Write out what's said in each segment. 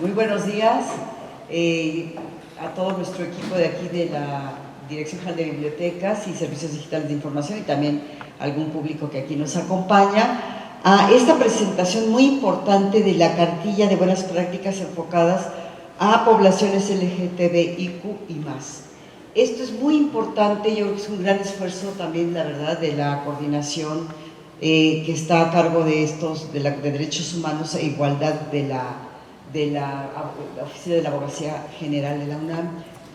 Muy buenos días a todo nuestro equipo de aquí de la Dirección General de Bibliotecas y Servicios Digitales de Información y también algún público que aquí nos acompaña a esta presentación muy importante de la cartilla de buenas prácticas enfocadas a poblaciones LGTBIQ y más. Esto es muy importante, yo creo que es un gran esfuerzo también, la verdad, de la coordinación que está a cargo de estos, de Derechos Humanos e Igualdad de la Oficina de la Abogacía General de la UNAM.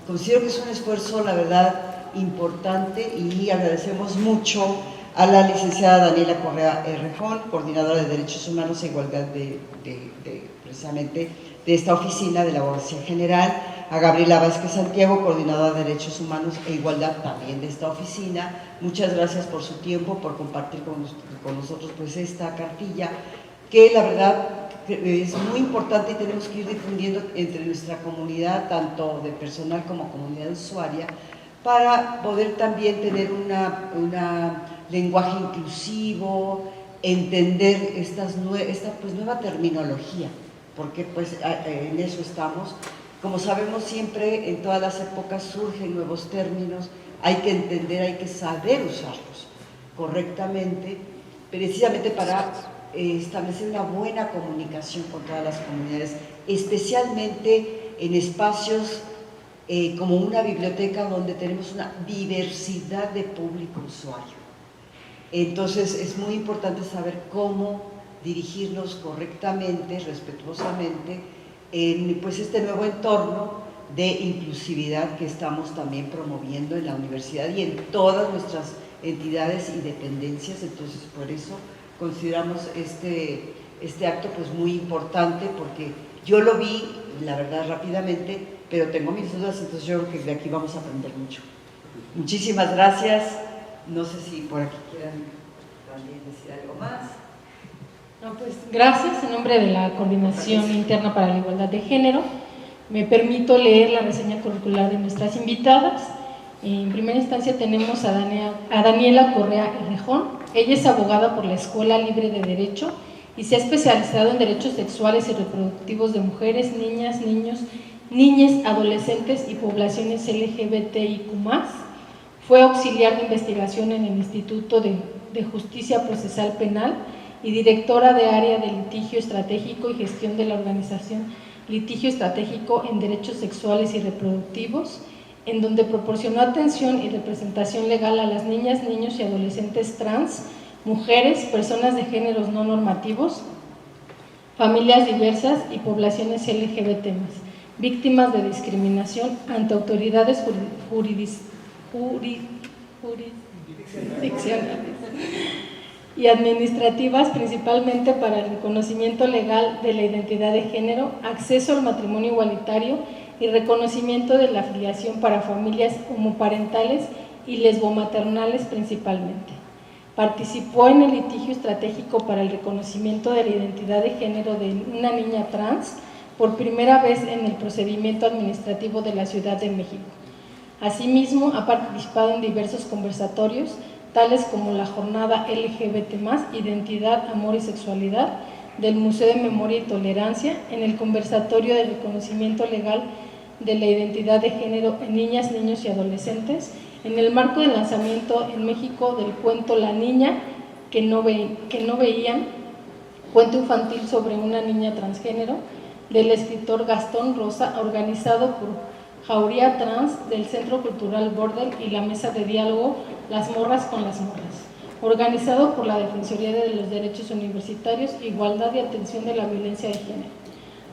Considero que es un esfuerzo, la verdad, importante y agradecemos mucho a la licenciada Daniela Correa Rejón, coordinadora de Derechos Humanos e Igualdad precisamente de esta oficina de la Abogacía General, a Gabriela Vázquez Santiago, coordinadora de Derechos Humanos e Igualdad también de esta oficina. Muchas gracias por su tiempo, por compartir con nosotros pues esta cartilla, que la verdad es muy importante y tenemos que ir difundiendo entre nuestra comunidad, tanto de personal como comunidad usuaria, para poder también tener un lenguaje inclusivo, entender esta nueva terminología, porque pues en eso estamos. Como sabemos, siempre en todas las épocas surgen nuevos términos, hay que entender, hay que saber usarlos correctamente, precisamente para establecer una buena comunicación con todas las comunidades, especialmente en espacios como una biblioteca donde tenemos una diversidad de público usuario. Entonces es muy importante saber cómo dirigirnos correctamente, respetuosamente, en pues este nuevo entorno de inclusividad que estamos también promoviendo en la universidad y en todas nuestras entidades y dependencias. Entonces por eso consideramos este acto pues muy importante, porque yo lo vi, la verdad, rápidamente, pero tengo mis dudas, entonces yo creo que de aquí vamos a aprender mucho. Muchísimas gracias. No sé si por aquí quieran también decir algo más. No, pues gracias. En nombre de la Coordinación Interna para la Igualdad de Género, me permito leer la reseña curricular de nuestras invitadas. En primera instancia tenemos a Daniela Correa Rejón. Ella es abogada por la Escuela Libre de Derecho y se ha especializado en derechos sexuales y reproductivos de mujeres, niñas, niños, niñas, adolescentes y poblaciones LGBTIQ+. Fue auxiliar de investigación en el Instituto de Justicia Procesal Penal y directora de área de litigio estratégico y gestión de la organización Litigio Estratégico en Derechos Sexuales y Reproductivos, en donde proporcionó atención y representación legal a las niñas, niños y adolescentes trans, mujeres, personas de géneros no normativos, familias diversas y poblaciones LGBT+, víctimas de discriminación ante autoridades jurisdiccionales y administrativas, principalmente para el reconocimiento legal de la identidad de género, acceso al matrimonio igualitario y reconocimiento de la filiación para familias homoparentales y lesbomaternales principalmente. Participó en el litigio estratégico para el reconocimiento de la identidad de género de una niña trans por primera vez en el procedimiento administrativo de la Ciudad de México. Asimismo, ha participado en diversos conversatorios, tales como la Jornada LGBT+, Identidad, Amor y Sexualidad, del Museo de Memoria y Tolerancia, en el conversatorio de reconocimiento legal de la identidad de género en niñas, niños y adolescentes, en el marco del lanzamiento en México del cuento La niña que no veían, cuento infantil sobre una niña transgénero, del escritor Gastón Rosa, organizado por Jauría Trans, del Centro Cultural Bordel y la Mesa de Diálogo Las Morras con las Morras, organizado por la Defensoría de los Derechos Universitarios, Igualdad y Atención de la Violencia de Género.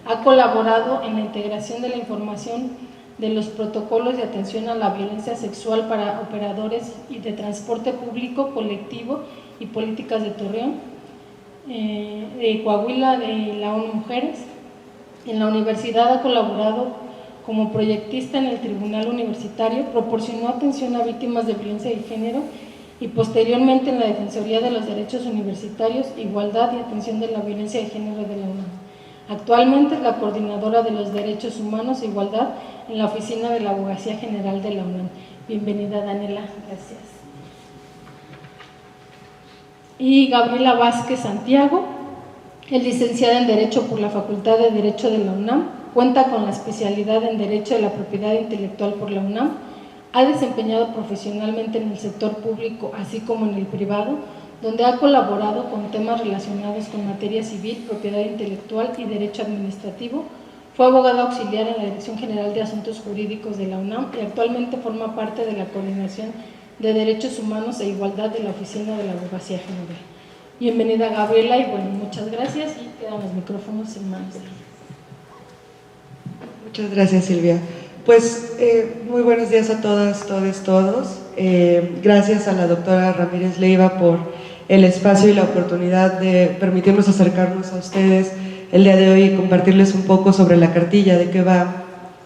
Ha colaborado en la integración de la información de los protocolos de atención a la violencia sexual para operadores y de transporte público, colectivo y políticas de Torreón, de Coahuila, de la ONU Mujeres. En la universidad ha colaborado como proyectista en el Tribunal Universitario, proporcionó atención a víctimas de violencia de género y posteriormente en la Defensoría de los Derechos Universitarios, Igualdad y Atención de la Violencia de Género de la UNAM. Actualmente es la coordinadora de los Derechos Humanos e Igualdad en la Oficina de la Abogacía General de la UNAM. Bienvenida, Daniela. Gracias. Y Gabriela Vázquez Santiago, es licenciada en Derecho por la Facultad de Derecho de la UNAM, cuenta con la especialidad en Derecho de la Propiedad Intelectual por la UNAM, ha desempeñado profesionalmente en el sector público así como en el privado, donde ha colaborado con temas relacionados con materia civil, propiedad intelectual y derecho administrativo. Fue abogado auxiliar en la Dirección General de Asuntos Jurídicos de la UNAM y actualmente forma parte de la Coordinación de Derechos Humanos e Igualdad de la Oficina de la Abogacía General. Bienvenida, Gabriela, y bueno, muchas gracias, y quedan los micrófonos en manos de ella. Muchas gracias, Silvia. Pues muy buenos días a todas, todos. Gracias a la doctora Ramírez Leiva por el espacio y la oportunidad de permitirnos acercarnos a ustedes el día de hoy y compartirles un poco sobre la cartilla, de qué va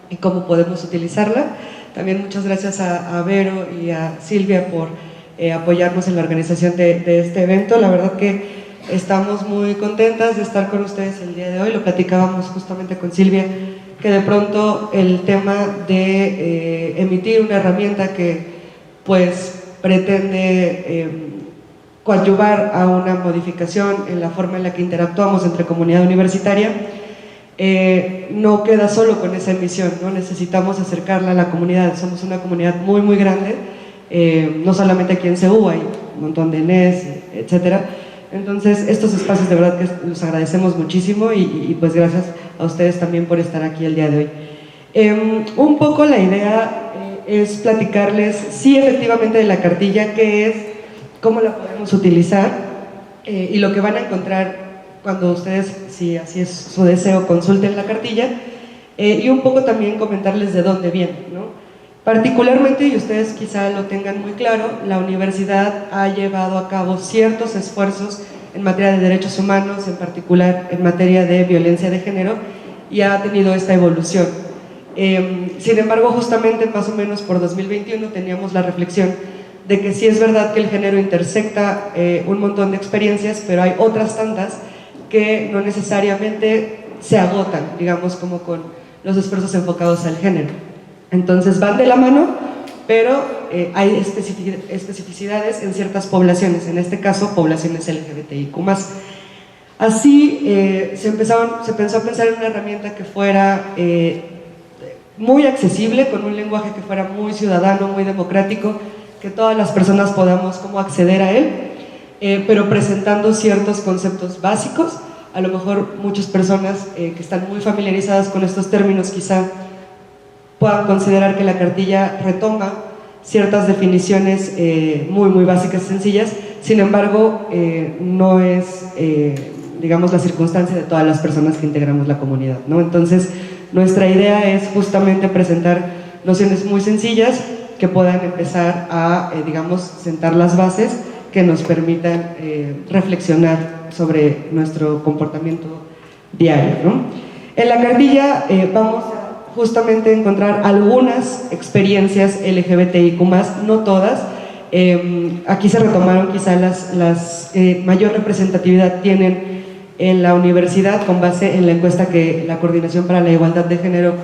y cómo podemos utilizarla. También muchas gracias a Vero y a Silvia por apoyarnos en la organización de este evento. La verdad que estamos muy contentas de estar con ustedes el día de hoy. Lo platicábamos justamente con Silvia, que de pronto el tema de emitir una herramienta que pues pretende coadyuvar a una modificación en la forma en la que interactuamos entre comunidad universitaria, no queda solo con esa emisión, ¿no? Necesitamos acercarla a la comunidad. Somos una comunidad muy grande, no solamente aquí en CEU, hay un montón de NES, etcétera. Entonces, estos espacios de verdad que los agradecemos muchísimo y pues gracias a ustedes también por estar aquí el día de hoy. Un poco la idea es platicarles, sí, efectivamente, de la cartilla, qué es, cómo la podemos utilizar y lo que van a encontrar cuando ustedes, si así es su deseo, consulten la cartilla, y un poco también comentarles de dónde viene, ¿no? Particularmente, y ustedes quizá lo tengan muy claro, la universidad ha llevado a cabo ciertos esfuerzos en materia de derechos humanos, en particular en materia de violencia de género, y ha tenido esta evolución. Sin embargo, justamente más o menos por 2021 teníamos la reflexión de que sí es verdad que el género intersecta un montón de experiencias, pero hay otras tantas que no necesariamente se agotan, digamos, como con los esfuerzos enfocados al género. Entonces van de la mano, pero hay especificidades en ciertas poblaciones, en este caso poblaciones LGBTIQ+. Así se pensó a pensar en una herramienta que fuera muy accesible, con un lenguaje que fuera muy ciudadano, muy democrático, que todas las personas podamos como acceder a él, pero presentando ciertos conceptos básicos. A lo mejor muchas personas que están muy familiarizadas con estos términos quizá puedan considerar que la cartilla retoma ciertas definiciones muy básicas y sencillas. Sin embargo, no es, digamos, la circunstancia de todas las personas que integramos la comunidad, ¿no? Entonces, nuestra idea es justamente presentar nociones muy sencillas que puedan empezar a, digamos, sentar las bases que nos permitan reflexionar sobre nuestro comportamiento diario, ¿no? En la cartilla vamos a justamente encontrar algunas experiencias LGBTIQ+, no todas. Aquí se retomaron quizá las mayor representatividad tienen en la universidad con base en la encuesta que la Coordinación para la Igualdad de Género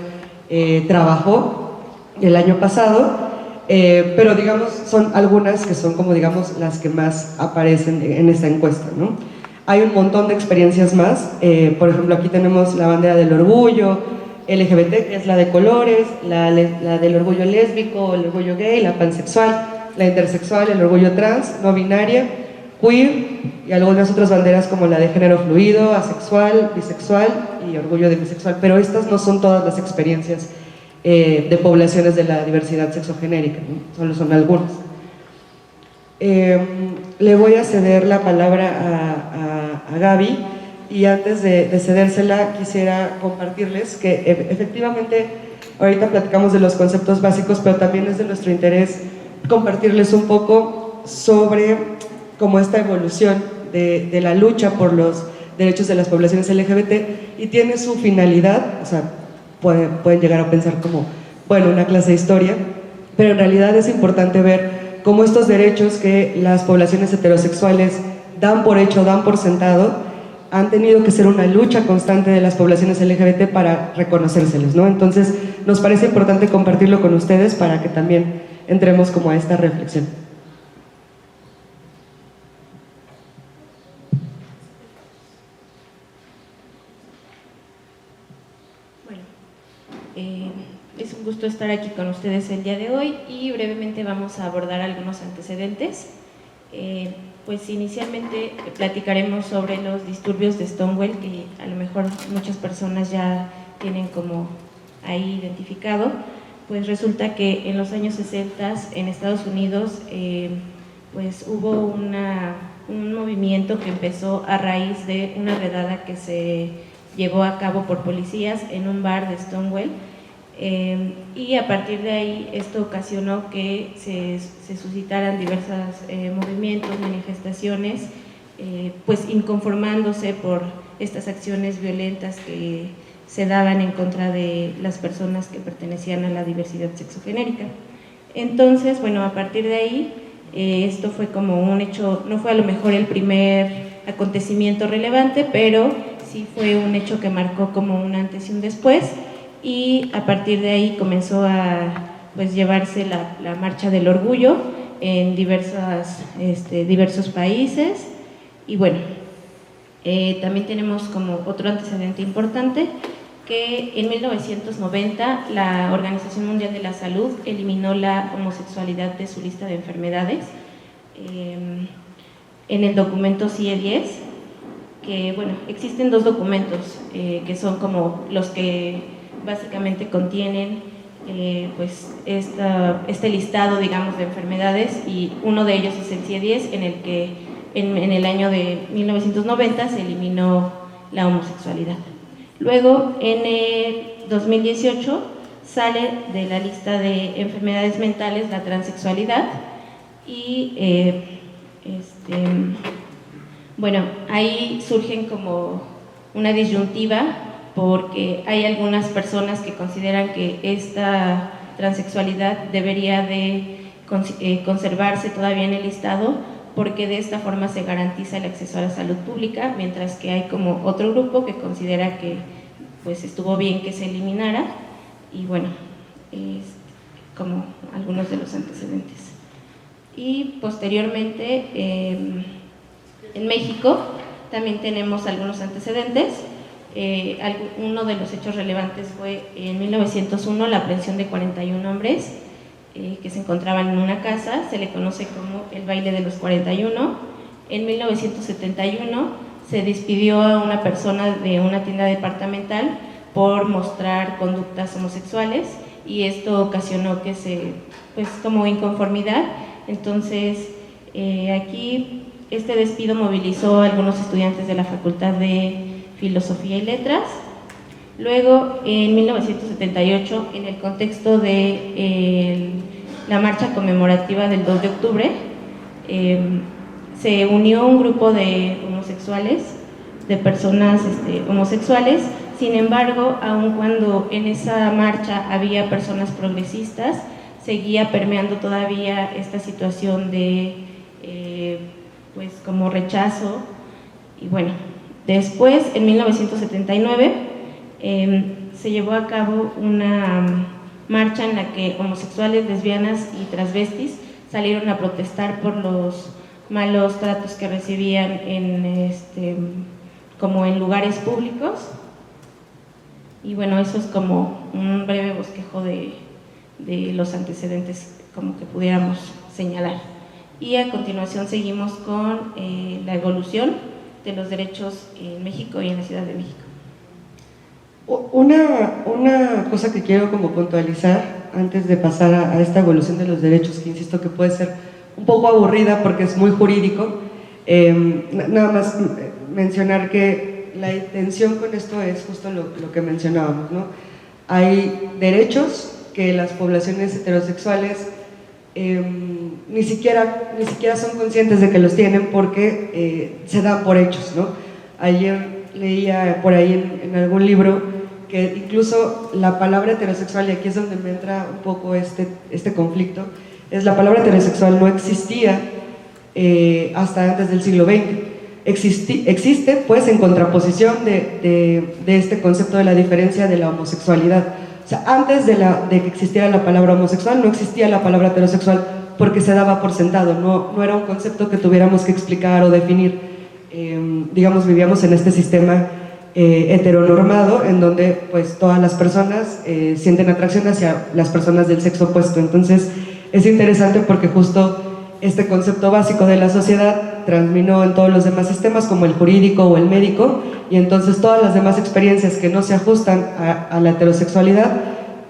trabajó el año pasado, pero digamos son algunas que son como digamos las que más aparecen en esta encuesta, ¿no? Hay un montón de experiencias más, por ejemplo aquí tenemos la bandera del orgullo LGBT, que es la de colores, la del orgullo lésbico, el orgullo gay, la pansexual, la intersexual, el orgullo trans, no binaria, queer, y algunas otras banderas como la de género fluido, asexual, bisexual y orgullo de bisexual, pero estas no son todas las experiencias de poblaciones de la diversidad sexogenérica, ¿no? Solo son algunas. Le voy a ceder la palabra a Gaby, y antes de cedérsela quisiera compartirles que efectivamente ahorita platicamos de los conceptos básicos, pero también es de nuestro interés compartirles un poco sobre cómo esta evolución de la lucha por los derechos de las poblaciones LGBT, y tiene su finalidad, o sea, pueden llegar a pensar como, bueno, una clase de historia, pero en realidad es importante ver cómo estos derechos que las poblaciones heterosexuales dan por hecho, dan por sentado, han tenido que ser una lucha constante de las poblaciones LGBT para reconocérseles, ¿no? Entonces, nos parece importante compartirlo con ustedes para que también entremos como a esta reflexión. Bueno, gusto estar aquí con ustedes el día de hoy y brevemente vamos a abordar algunos antecedentes. Pues inicialmente platicaremos sobre los disturbios de Stonewall, que a lo mejor muchas personas ya tienen como ahí identificado. Pues resulta que en los años 60 en Estados Unidos pues hubo un movimiento que empezó a raíz de una redada que se llevó a cabo por policías en un bar de Stonewall, y a partir de ahí esto ocasionó que se suscitaran diversos movimientos, manifestaciones, pues inconformándose por estas acciones violentas que se daban en contra de las personas que pertenecían a la diversidad sexogenérica. Entonces, bueno, a partir de ahí, esto fue como un hecho, no fue a lo mejor el primer acontecimiento relevante, pero sí fue un hecho que marcó como un antes y un después, y a partir de ahí comenzó a pues llevarse la Marcha del Orgullo en diversos países. Y bueno, también tenemos como otro antecedente importante, que en 1990 la Organización Mundial de la Salud eliminó la homosexualidad de su lista de enfermedades en el documento CIE-10, que bueno, existen dos documentos que son como los que básicamente contienen pues este listado, digamos, de enfermedades, y uno de ellos es el CIE-10, en el que en el año de 1990 se eliminó la homosexualidad. Luego, en el 2018, sale de la lista de enfermedades mentales la transexualidad, y bueno, ahí surgen como una disyuntiva, porque hay algunas personas que consideran que esta transexualidad debería de conservarse todavía en el listado, porque de esta forma se garantiza el acceso a la salud pública, mientras que hay como otro grupo que considera que pues estuvo bien que se eliminara. Y bueno, como algunos de los antecedentes. Y posteriormente en México también tenemos algunos antecedentes. Uno de los hechos relevantes fue en 1901 la aprehensión de 41 hombres que se encontraban en una casa, se le conoce como el baile de los 41. En 1971 se despidió a una persona de una tienda departamental por mostrar conductas homosexuales, y esto ocasionó que se pues tomó inconformidad. Entonces aquí este despido movilizó a algunos estudiantes de la Facultad de Filosofía y Letras. Luego, en 1978, en el contexto de la marcha conmemorativa del 2 de octubre, se unió un grupo de homosexuales, de personas homosexuales. Sin embargo, aun cuando en esa marcha había personas progresistas, seguía permeando todavía esta situación de pues como rechazo. Y bueno, después, en 1979, se llevó a cabo una marcha en la que homosexuales, lesbianas y transvestis salieron a protestar por los malos tratos que recibían como en lugares públicos. Y bueno, eso es como un breve bosquejo de los antecedentes como que pudiéramos señalar. Y a continuación seguimos con la evolución de los derechos en México y en la Ciudad de México. Una cosa que quiero como puntualizar antes de pasar a esta evolución de los derechos, que insisto que puede ser un poco aburrida porque es muy jurídico, nada más mencionar que la intención con esto es justo lo que mencionábamos, ¿no? Hay derechos que las poblaciones heterosexuales ni siquiera son conscientes de que los tienen, porque se dan por hechos, ¿no? Ayer leía por ahí en algún libro que incluso la palabra heterosexual, y aquí es donde me entra un poco este conflicto, es la palabra heterosexual no existía hasta antes del siglo XX. Existe pues en contraposición de este concepto de la diferencia de la homosexualidad. O sea, antes de que existiera la palabra homosexual no existía la palabra heterosexual, porque se daba por sentado, no era un concepto que tuviéramos que explicar o definir. Digamos, vivíamos en este sistema heteronormado, en donde pues todas las personas sienten atracción hacia las personas del sexo opuesto. Entonces es interesante porque justo este concepto básico de la sociedad transminó en todos los demás sistemas, como el jurídico o el médico, y entonces todas las demás experiencias que no se ajustan a la heterosexualidad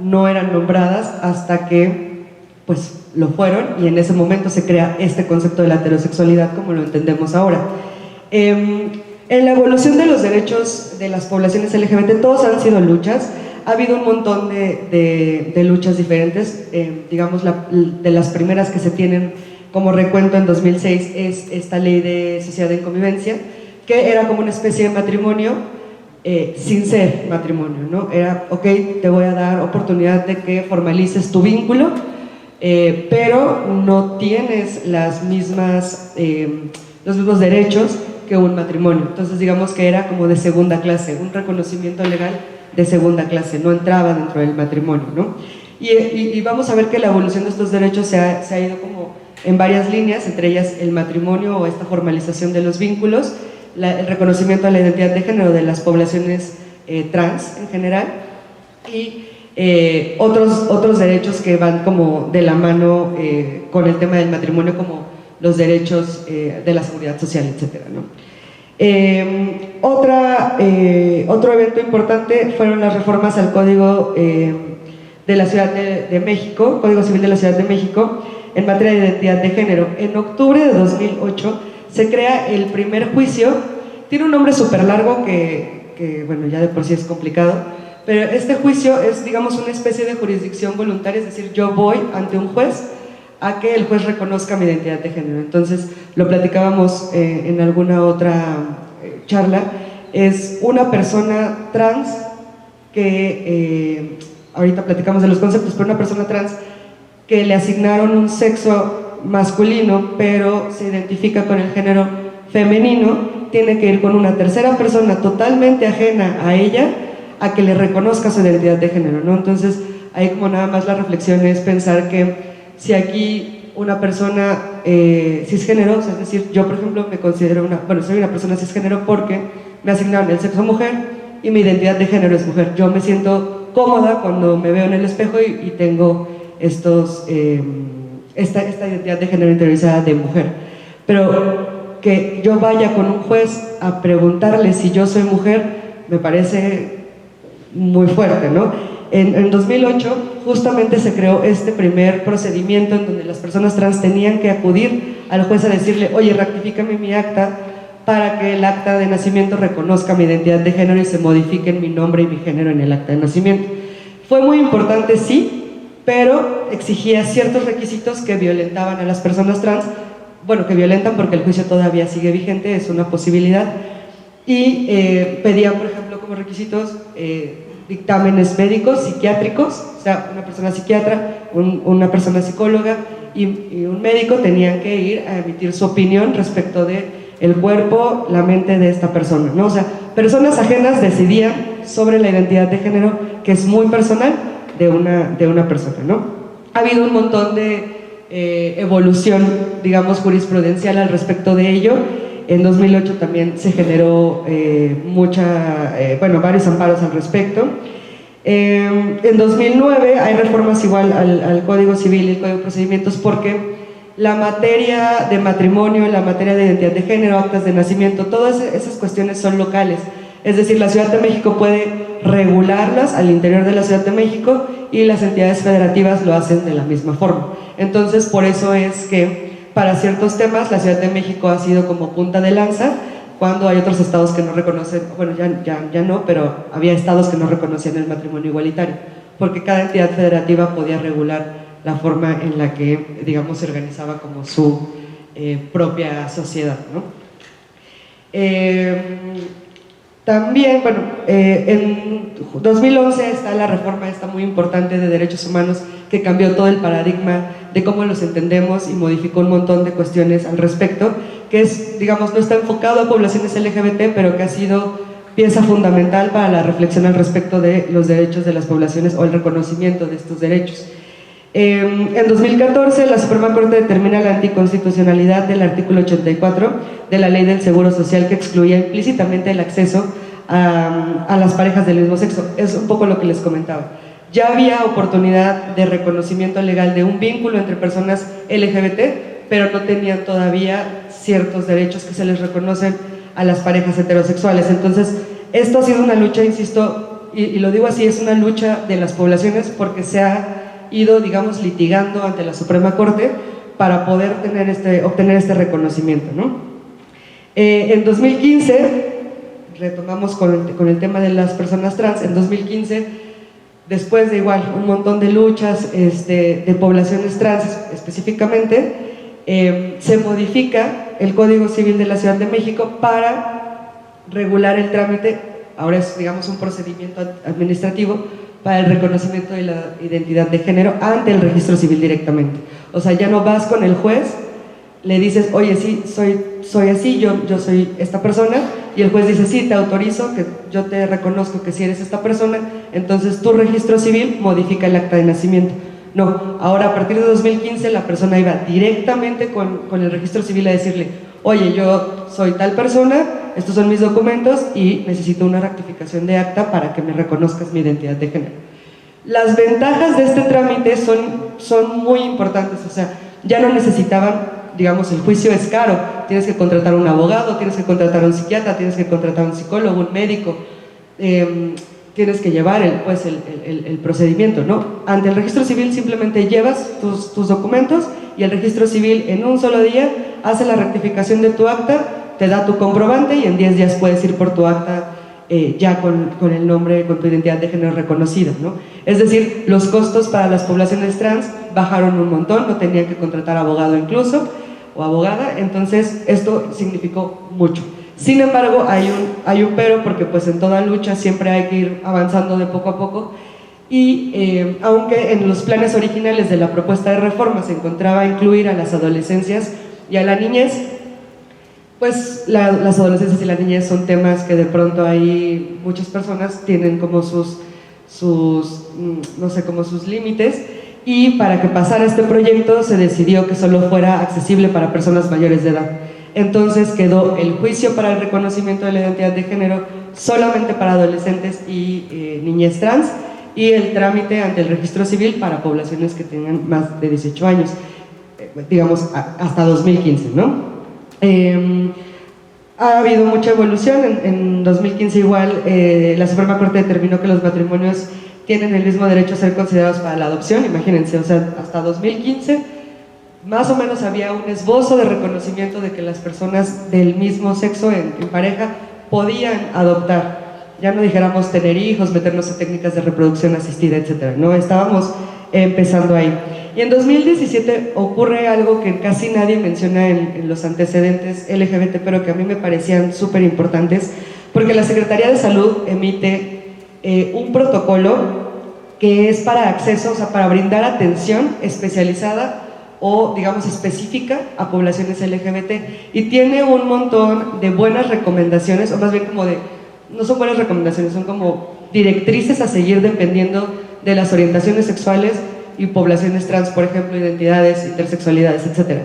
no eran nombradas hasta que pues lo fueron, y en ese momento se crea este concepto de la heterosexualidad como lo entendemos ahora. En la evolución de los derechos de las poblaciones LGBT, todos han sido luchas. Ha habido un montón de luchas diferentes. Digamos, de las primeras que se tienen como recuento en 2006 es esta ley de sociedad en convivencia, que era como una especie de matrimonio sin ser matrimonio, ¿no? Era, ok, te voy a dar oportunidad de que formalices tu vínculo, pero no tienes los mismos derechos que un matrimonio. Entonces digamos que era como de segunda clase, un reconocimiento legal de segunda clase, no entraba dentro del matrimonio, ¿no? Y vamos a ver que la evolución de estos derechos se ha ido como en varias líneas, entre ellas el matrimonio o esta formalización de los vínculos, el reconocimiento de la identidad de género de las poblaciones trans en general, y otros derechos que van como de la mano con el tema del matrimonio, como los derechos de la seguridad social, etcétera, ¿no? Otro evento importante fueron las reformas al Código de la Ciudad de México, Código Civil de la Ciudad de México, en materia de identidad de género. En octubre de 2008 se crea el primer juicio. Tiene un nombre súper largo que, bueno, ya de por sí es complicado, pero este juicio es, digamos, una especie de jurisdicción voluntaria, es decir, yo voy ante un juez a que el juez reconozca mi identidad de género. Entonces, lo platicábamos en alguna otra charla, es una persona trans que, ahorita platicamos de los conceptos, pero una persona trans que le asignaron un sexo masculino, pero se identifica con el género femenino, tiene que ir con una tercera persona totalmente ajena a ella a que le reconozca su identidad de género, ¿no? Entonces, ahí como nada más la reflexión es pensar que si aquí una persona cisgénero, es decir, yo por ejemplo me considero soy una persona cisgénero porque me asignaron el sexo mujer y mi identidad de género es mujer. Yo me siento cómoda cuando me veo en el espejo y tengo esta identidad de género interiorizada de mujer. Pero que yo vaya con un juez a preguntarle si yo soy mujer, me parece muy fuerte, ¿no? En 2008 justamente se creó este primer procedimiento en donde las personas trans tenían que acudir al juez a decirle, oye, rectifícame mi acta para que el acta de nacimiento reconozca mi identidad de género y se modifiquen mi nombre y mi género en el acta de nacimiento. Fue muy importante, sí, pero exigía ciertos requisitos que violentaban a las personas trans, bueno, que violentan porque el juicio todavía sigue vigente, es una posibilidad, y pedían, por ejemplo, como requisitos dictámenes médicos, psiquiátricos, o sea, una persona psiquiatra, una persona psicóloga y un médico tenían que ir a emitir su opinión respecto de el cuerpo, la mente de esta persona, ¿no? O sea, personas ajenas decidían sobre la identidad de género, que es muy personal de una persona, ¿no? Ha habido un montón de evolución, digamos, jurisprudencial al respecto de ello. En 2008 también se generó varios amparos al respecto. En 2009 hay reformas igual al Código Civil y el Código de Procedimientos, porque la materia de matrimonio, la materia de identidad de género, actas de nacimiento, todas esas cuestiones son locales. Es decir, la Ciudad de México puede regularlas al interior de la Ciudad de México y las entidades federativas lo hacen de la misma forma. Entonces, por eso es que para ciertos temas la Ciudad de México ha sido como punta de lanza, cuando hay otros estados que no reconocen, bueno, ya no, pero había estados que no reconocían el matrimonio igualitario, porque cada entidad federativa podía regular la forma en la que, digamos, se organizaba como su propia sociedad, ¿no? También, bueno, en 2011 está la reforma esta muy importante de derechos humanos que cambió todo el paradigma de cómo los entendemos y modificó un montón de cuestiones al respecto, que es, digamos, no está enfocado a poblaciones LGBT, pero que ha sido pieza fundamental para la reflexión al respecto de los derechos de las poblaciones o el reconocimiento de estos derechos. En 2014 la Suprema Corte determina la anticonstitucionalidad del artículo 84 de la Ley del Seguro Social, que excluía implícitamente el acceso a las parejas del mismo sexo. Es un poco lo que les comentaba. Ya había oportunidad de reconocimiento legal de un vínculo entre personas LGBT, pero no tenían todavía ciertos derechos que se les reconocen a las parejas heterosexuales. Entonces, esto ha sido una lucha, insisto, y lo digo así, es una lucha de las poblaciones porque se ha ido, digamos, litigando ante la Suprema Corte para poder obtener este reconocimiento, ¿no? En 2015, retomamos con el tema de las personas trans, en 2015, después de igual un montón de luchas de poblaciones trans específicamente, se modifica el Código Civil de la Ciudad de México para regular el trámite, ahora es, digamos, un procedimiento administrativo para el reconocimiento de la identidad de género ante el registro civil directamente. O sea, ya no vas con el juez, le dices, oye, sí, soy así, yo soy esta persona, y el juez dice, sí, te autorizo, que yo te reconozco que sí eres esta persona, entonces tu registro civil modifica el acta de nacimiento. No, ahora a partir de 2015 la persona iba directamente con el registro civil a decirle, oye, yo soy tal persona, estos son mis documentos y necesito una rectificación de acta para que me reconozcas mi identidad de género. Las ventajas de este trámite son muy importantes, o sea, ya no necesitaban, digamos, el juicio es caro, tienes que contratar a un abogado, tienes que contratar a un psiquiatra, tienes que contratar a un psicólogo, un médico, tienes que llevar el procedimiento, ¿no? Ante el registro civil simplemente llevas tus documentos y el registro civil en un solo día hace la rectificación de tu acta, te da tu comprobante y en 10 días puedes ir por tu acta ya con el nombre, con tu identidad de género reconocida, ¿no? Es decir, los costos para las poblaciones trans bajaron un montón, no tenían que contratar abogado incluso, o abogada, entonces esto significó mucho. Sin embargo, hay un pero, porque pues en toda lucha siempre hay que ir avanzando de poco a poco, y aunque en los planes originales de la propuesta de reforma se encontraba incluir a las adolescencias y a la niñez, pues las adolescencias y la niñez son temas que de pronto hay muchas personas tienen como no sé, como sus límites, y para que pasara este proyecto se decidió que solo fuera accesible para personas mayores de edad. Entonces quedó el juicio para el reconocimiento de la identidad de género solamente para adolescentes y niñez trans, y el trámite ante el registro civil para poblaciones que tengan más de 18 años, digamos hasta 2015, ¿no? Ha habido mucha evolución. En 2015 igual la Suprema Corte determinó que los matrimonios tienen el mismo derecho a ser considerados para la adopción, imagínense, o sea, hasta 2015 más o menos había un esbozo de reconocimiento de que las personas del mismo sexo en pareja podían adoptar, ya no dijéramos tener hijos, meternos en técnicas de reproducción asistida, etcétera, ¿no? Estábamos empezando ahí. Y en 2017 ocurre algo que casi nadie menciona en los antecedentes LGBT, pero que a mí me parecían súper importantes, porque la Secretaría de Salud emite un protocolo que es para acceso, o sea, para brindar atención especializada o, digamos, específica a poblaciones LGBT, y tiene un montón de buenas recomendaciones, o más bien como no son buenas recomendaciones, son como directrices a seguir dependiendo de las orientaciones sexuales y poblaciones trans, por ejemplo, identidades, intersexualidades, etc.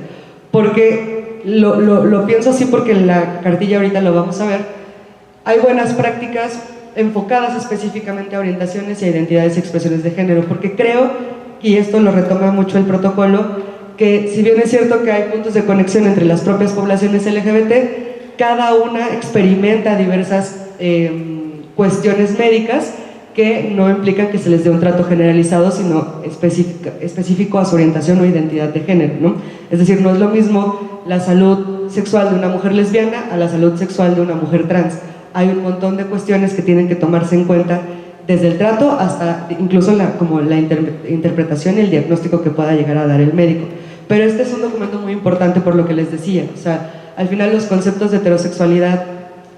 Porque lo pienso así porque en la cartilla ahorita lo vamos a ver, hay buenas prácticas enfocadas específicamente a orientaciones y a identidades y expresiones de género, porque creo, y esto lo retoma mucho el protocolo, que si bien es cierto que hay puntos de conexión entre las propias poblaciones LGBT, cada una experimenta diversas cuestiones médicas que no implican que se les dé un trato generalizado, sino específico a su orientación o identidad de género, ¿no? Es decir, no es lo mismo la salud sexual de una mujer lesbiana a la salud sexual de una mujer trans. Hay un montón de cuestiones que tienen que tomarse en cuenta, desde el trato hasta incluso como la interpretación y el diagnóstico que pueda llegar a dar el médico. Pero este es un documento muy importante por lo que les decía, o sea, al final los conceptos de heterosexualidad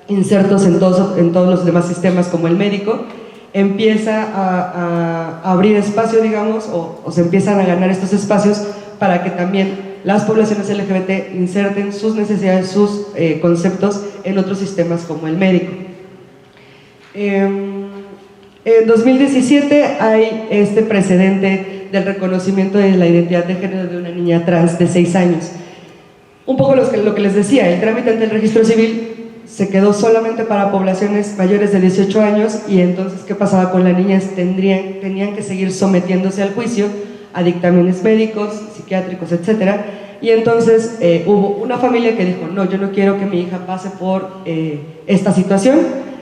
insertos en todos los demás sistemas como el médico, empieza a abrir espacio, digamos, o se empiezan a ganar estos espacios para que también las poblaciones LGBT inserten sus necesidades, sus conceptos en otros sistemas como el médico. En 2017 hay este precedente del reconocimiento de la identidad de género de una niña trans de 6 años. Un poco lo que les decía, el trámite ante el registro civil se quedó solamente para poblaciones mayores de 18 años y entonces, ¿qué pasaba con las niñas? Tenían que seguir sometiéndose al juicio, a dictámenes médicos, psiquiátricos, etcétera. Y entonces hubo una familia que dijo, no, yo no quiero que mi hija pase por esta situación.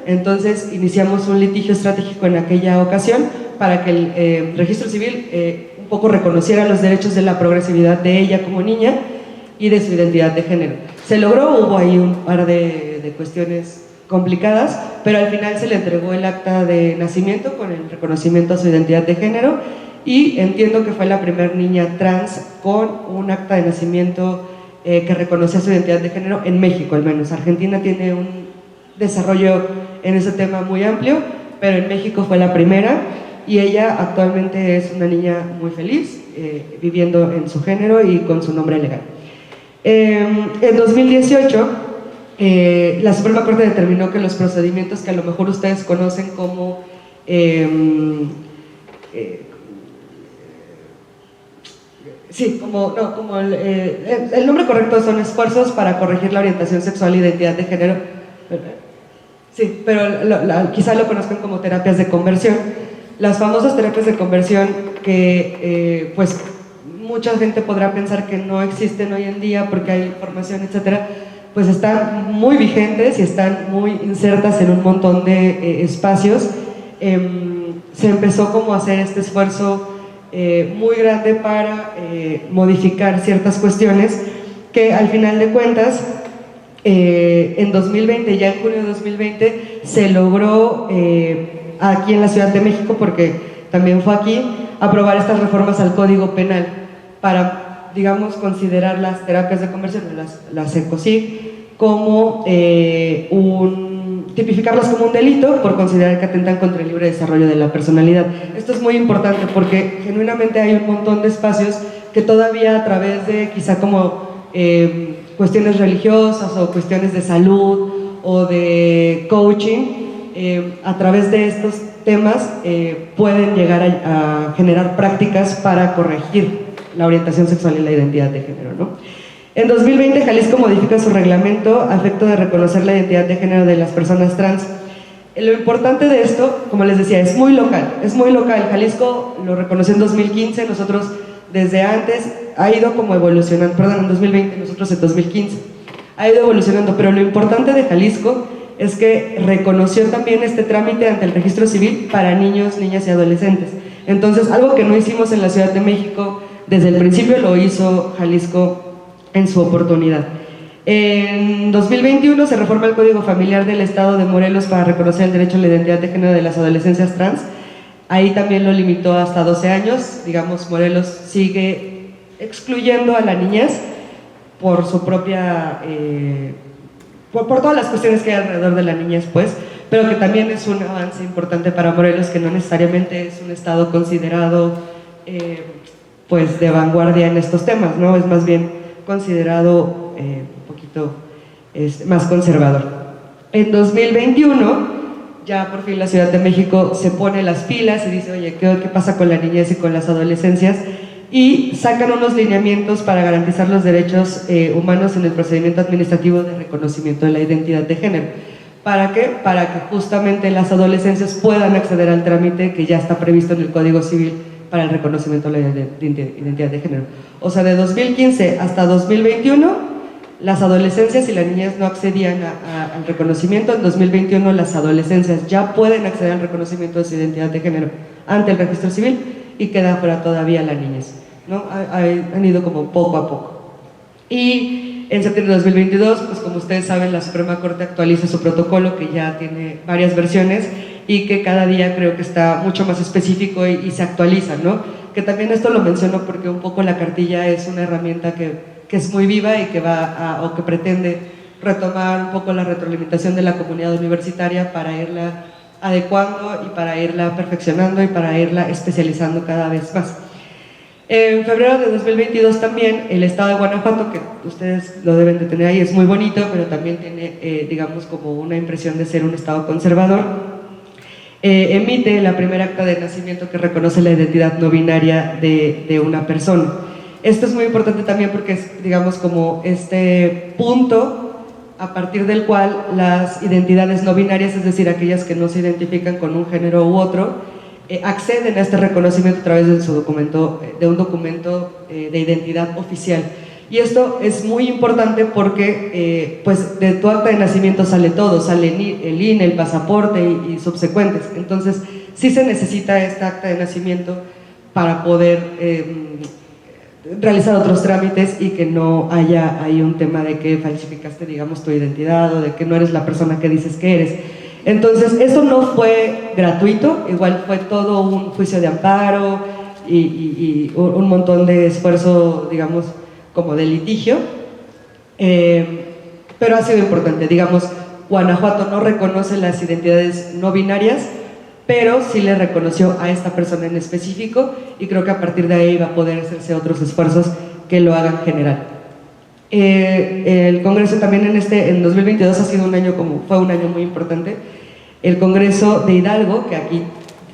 Entonces iniciamos un litigio estratégico en aquella ocasión para que el registro civil un poco reconociera los derechos de la progresividad de ella como niña y de su identidad de género. Se logró, hubo ahí un par de cuestiones complicadas, pero al final se le entregó el acta de nacimiento con el reconocimiento a su identidad de género y entiendo que fue la primera niña trans con un acta de nacimiento que reconocía su identidad de género en México, al menos. Argentina tiene un desarrollo en ese tema muy amplio, pero en México fue la primera y ella actualmente es una niña muy feliz, viviendo en su género y con su nombre legal. En 2018, la Suprema Corte determinó que los procedimientos que a lo mejor ustedes conocen como el nombre correcto son esfuerzos para corregir la orientación sexual e identidad de género. Sí, pero quizá lo conozcan como terapias de conversión. Las famosas terapias de conversión que pues mucha gente podrá pensar que no existen hoy en día porque hay información, etcétera, pues están muy vigentes y están muy insertas en un montón de espacios. Se empezó como a hacer este esfuerzo muy grande para modificar ciertas cuestiones que al final de cuentas en 2020, ya en junio de 2020 se logró aquí en la Ciudad de México, porque también fue aquí, aprobar estas reformas al Código Penal para, digamos, considerar las terapias de conversión, las ECOSIG, como tipificarlas como un delito por considerar que atentan contra el libre desarrollo de la personalidad. Esto es muy importante porque genuinamente hay un montón de espacios que todavía a través de quizá como cuestiones religiosas o cuestiones de salud o de coaching, a través de estos temas pueden llegar a generar prácticas para corregir la orientación sexual y la identidad de género, ¿no? En 2020, Jalisco modifica su reglamento a efecto de reconocer la identidad de género de las personas trans. Lo importante de esto, como les decía, es muy local, es muy local. Jalisco lo reconoció en 2015, nosotros desde antes ha ido como evolucionando, perdón, en 2020, nosotros en 2015, ha ido evolucionando, pero lo importante de Jalisco es que reconoció también este trámite ante el registro civil para niños, niñas y adolescentes. Entonces, algo que no hicimos en la Ciudad de México, desde el principio lo hizo Jalisco en su oportunidad. En 2021 se reforma el Código Familiar del Estado de Morelos para reconocer el derecho a la identidad de género de las adolescencias trans. Ahí también lo limitó hasta 12 años. Digamos, Morelos sigue excluyendo a la niñez por su propia... por todas las cuestiones que hay alrededor de la niñez, pues, pero que también es un avance importante para Morelos, que no necesariamente es un estado considerado pues de vanguardia en estos temas, ¿no? Es más bien considerado un poquito más conservador. En 2021, ya por fin la Ciudad de México se pone las pilas y dice, oye, ¿qué pasa con la niñez y con las adolescencias? Y sacan unos lineamientos para garantizar los derechos humanos en el procedimiento administrativo de reconocimiento de la identidad de género. ¿Para qué? Para que justamente las adolescencias puedan acceder al trámite que ya está previsto en el Código Civil para el reconocimiento de la identidad de género. O sea, de 2015 hasta 2021, las adolescencias y las niñas no accedían al reconocimiento. En 2021 las adolescencias ya pueden acceder al reconocimiento de su identidad de género ante el registro civil y queda fuera todavía la niñez, ¿no? Han ido como poco a poco. Y en septiembre de 2022, pues como ustedes saben, la Suprema Corte actualiza su protocolo, que ya tiene varias versiones y que cada día creo que está mucho más específico y se actualiza, ¿no? Que también esto lo menciono porque un poco la cartilla es una herramienta que es muy viva y que o que pretende retomar un poco la retroalimentación de la comunidad universitaria para irla adecuando y para irla perfeccionando y para irla especializando cada vez más. En febrero de 2022 también el estado de Guanajuato, que ustedes lo deben de tener ahí, es muy bonito, pero también tiene, digamos, como una impresión de ser un estado conservador, emite la primera acta de nacimiento que reconoce la identidad no binaria de una persona. Esto es muy importante también porque es, digamos, como este punto a partir del cual las identidades no binarias, es decir, aquellas que no se identifican con un género u otro, acceden a este reconocimiento a través de su documento, de un documento de identidad oficial. Y esto es muy importante porque pues de tu acta de nacimiento sale todo, sale el INE, el pasaporte y subsecuentes. Entonces sí se necesita esta acta de nacimiento para poder realizar otros trámites y que no haya ahí un tema de que falsificaste, digamos, tu identidad o de que no eres la persona que dices que eres. Entonces, esto no fue gratuito, igual fue todo un juicio de amparo y un montón de esfuerzo, digamos, como de litigio, pero ha sido importante. Digamos, Guanajuato no reconoce las identidades no binarias, pero sí le reconoció a esta persona en específico y creo que a partir de ahí va a poder hacerse otros esfuerzos que lo hagan general. El Congreso también en 2022 ha sido fue un año muy importante. El Congreso de Hidalgo, que aquí,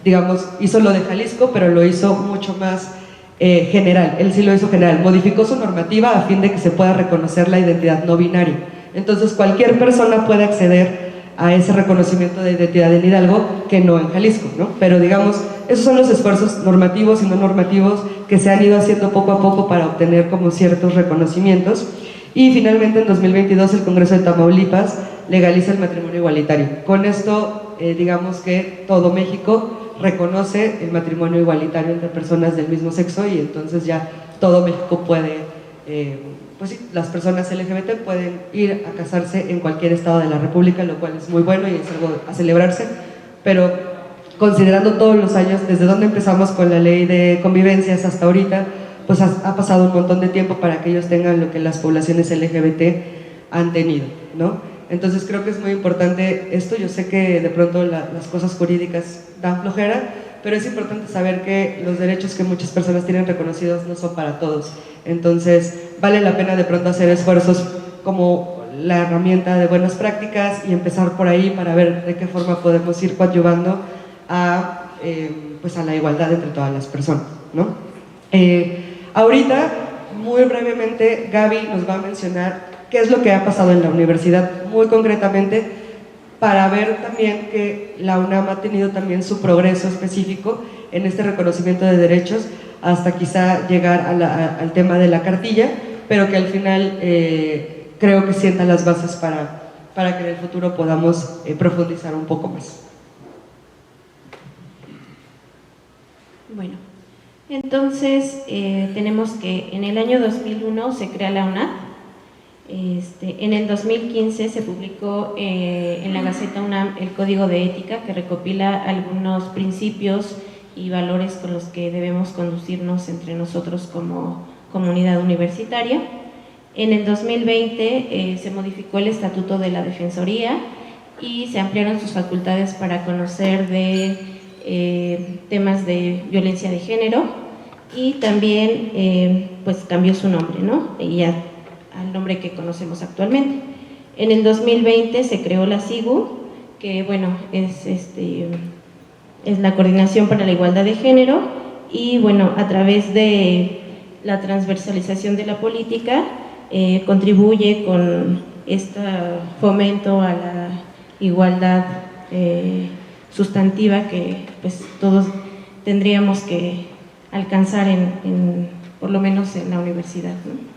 digamos, hizo lo de Jalisco, pero lo hizo mucho más general. Él sí lo hizo general, modificó su normativa a fin de que se pueda reconocer la identidad no binaria. Entonces cualquier persona puede acceder a ese reconocimiento de identidad en Hidalgo que no en Jalisco, ¿no? Pero digamos, esos son los esfuerzos normativos y no normativos que se han ido haciendo poco a poco para obtener como ciertos reconocimientos. Y finalmente en 2022 el Congreso de Tamaulipas legaliza el matrimonio igualitario. Con esto, digamos que todo México reconoce el matrimonio igualitario entre personas del mismo sexo y entonces ya todo México puede, pues sí, las personas LGBT pueden ir a casarse en cualquier estado de la República, lo cual es muy bueno y es algo a celebrarse, pero considerando todos los años, desde donde empezamos con la ley de convivencias hasta ahorita, pues ha pasado un montón de tiempo para que ellos tengan lo que las poblaciones LGBT han tenido, ¿no? Entonces creo que es muy importante esto. Yo sé que de pronto las cosas jurídicas dan flojera, pero es importante saber que los derechos que muchas personas tienen reconocidos no son para todos. Entonces vale la pena de pronto hacer esfuerzos como la herramienta de buenas prácticas y empezar por ahí para ver de qué forma podemos ir coadyuvando pues a la igualdad entre todas las personas, ¿no? Ahorita, muy brevemente, Gaby nos va a mencionar qué es lo que ha pasado en la universidad, muy concretamente, para ver también que la UNAM ha tenido también su progreso específico en este reconocimiento de derechos, hasta quizá llegar al tema de la cartilla, pero que al final creo que sienta las bases para que en el futuro podamos profundizar un poco más. Bueno, entonces tenemos que en el año 2001 se crea la UNAM. En el 2015 se publicó en la Gaceta UNAM el Código de Ética, que recopila algunos principios y valores con los que debemos conducirnos entre nosotros como comunidad universitaria. En el 2020 se modificó el Estatuto de la Defensoría y se ampliaron sus facultades para conocer de temas de violencia de género, y también pues cambió su nombre, ¿no? Y ya al nombre que conocemos actualmente. En el 2020 se creó la CIGU, que bueno, es la Coordinación para la Igualdad de Género, y bueno, a través de la transversalización de la política contribuye con este fomento a la igualdad sustantiva que pues todos tendríamos que alcanzar por lo menos en la universidad, ¿no?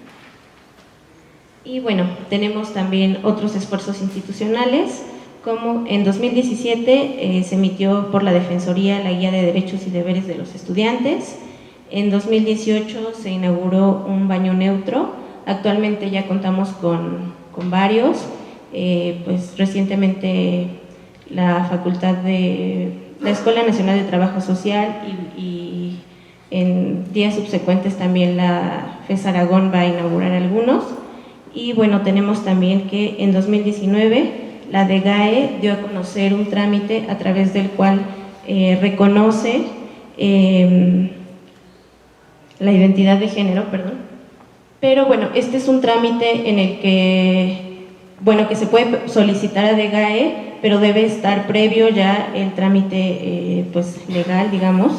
Y bueno, tenemos también otros esfuerzos institucionales, como en 2017 se emitió por la Defensoría la Guía de Derechos y Deberes de los Estudiantes. En 2018 se inauguró un baño neutro. Actualmente ya contamos con varios. Pues recientemente la Escuela Nacional de Trabajo Social y en días subsecuentes también la FES Aragón va a inaugurar algunos. Y bueno, tenemos también que en 2019 la DGAE dio a conocer un trámite a través del cual reconoce la identidad de género, pero bueno, este es un trámite en el que, bueno, que se puede solicitar a DGAE, pero debe estar previo ya el trámite pues legal, digamos.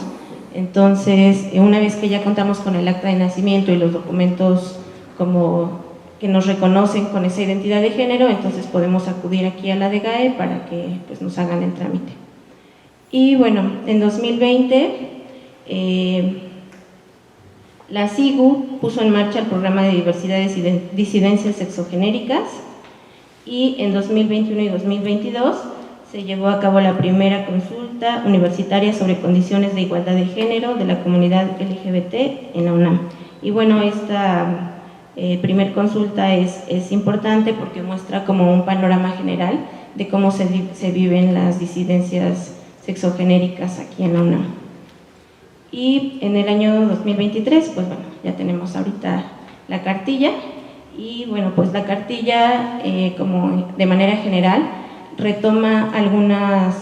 Entonces, una vez que ya contamos con el acta de nacimiento y los documentos como que nos reconocen con esa identidad de género, entonces podemos acudir aquí a la DGAE para que pues, nos hagan el trámite. Y bueno, en 2020 la SIGU puso en marcha el programa de diversidades y de disidencias sexogenéricas, y en 2021 y 2022 se llevó a cabo la primera consulta universitaria sobre condiciones de igualdad de género de la comunidad LGBT en la UNAM. Y bueno, esta primer consulta es importante porque muestra como un panorama general de cómo se viven las disidencias sexogenéricas aquí en la UNAM. Y en el año 2023, pues bueno, ya tenemos ahorita la cartilla, y bueno, pues la cartilla, como de manera general, retoma algunas